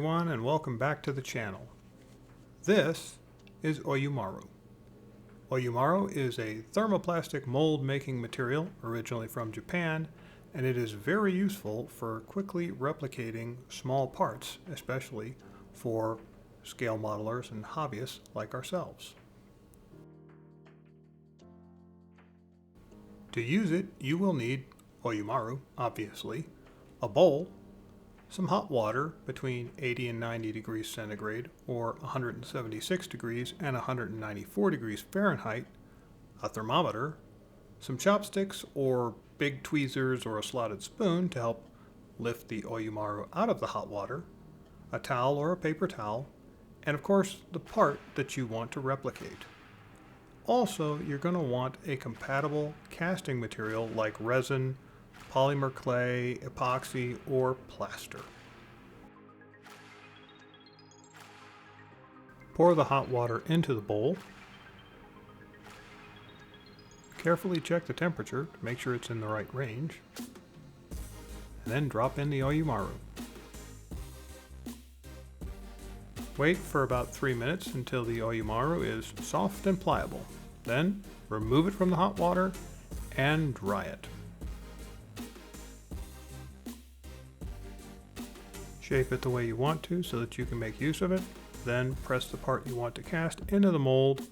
everyone, and welcome back to the channel. This is Oyumaru. Oyumaru is a thermoplastic mold making material originally from Japan, and it is very useful for quickly replicating small parts, especially for scale modelers and hobbyists like ourselves. To use it, you will need Oyumaru, obviously, a bowl, some hot water between 80 and 90 degrees centigrade or 176 degrees and 194 degrees Fahrenheit, a thermometer, some chopsticks or big tweezers or a slotted spoon to help lift the Oyumaru out of the hot water, a towel or a paper towel, and of course the part that you want to replicate. Also, you're going to want a compatible casting material like resin, polymer clay, epoxy, or plaster. Pour the hot water into the bowl. Carefully check the temperature to make sure it's in the right range. And then drop in the Oyumaru. Wait for about 3 minutes until the Oyumaru is soft and pliable. Then remove it from the hot water and dry it. Shape it the way you want to so that you can make use of it. Then press the part you want to cast into the mold,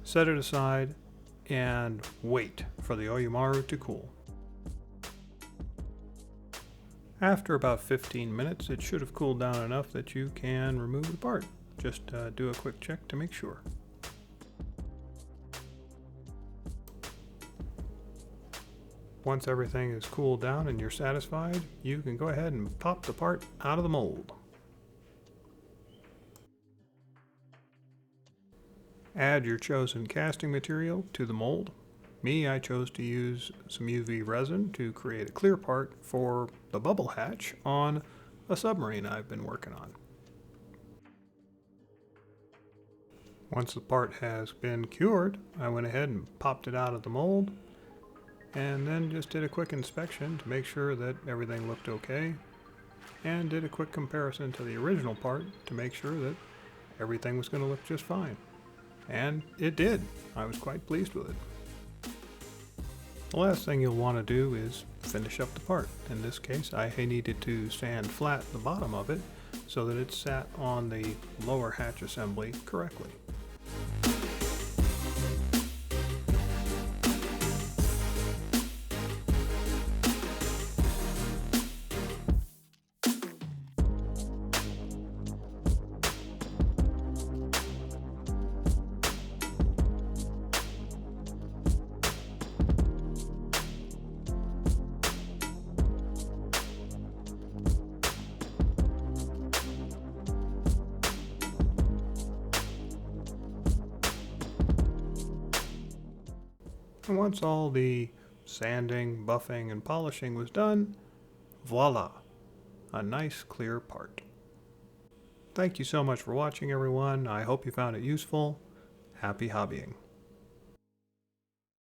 set it aside, and wait for the Oyumaru to cool. After about 15 minutes, it should have cooled down enough that you can remove the part. Just do a quick check to make sure. Once everything is cooled down and you're satisfied, you can go ahead and pop the part out of the mold. Add your chosen casting material to the mold. I chose to use some UV resin to create a clear part for the bubble hatch on a submarine I've been working on. Once the part has been cured, I went ahead and popped it out of the mold, and then just did a quick inspection to make sure that everything looked okay, and did a quick comparison to the original part to make sure that everything was going to look just fine. And it did. I was quite pleased with it. The last thing you'll want to do is finish up the part. In this case, I needed to sand flat the bottom of it so that it sat on the lower hatch assembly correctly. And once all the sanding, buffing, and polishing was done, voila, a nice clear part. Thank you so much for watching, everyone. I hope you found it useful. Happy hobbying.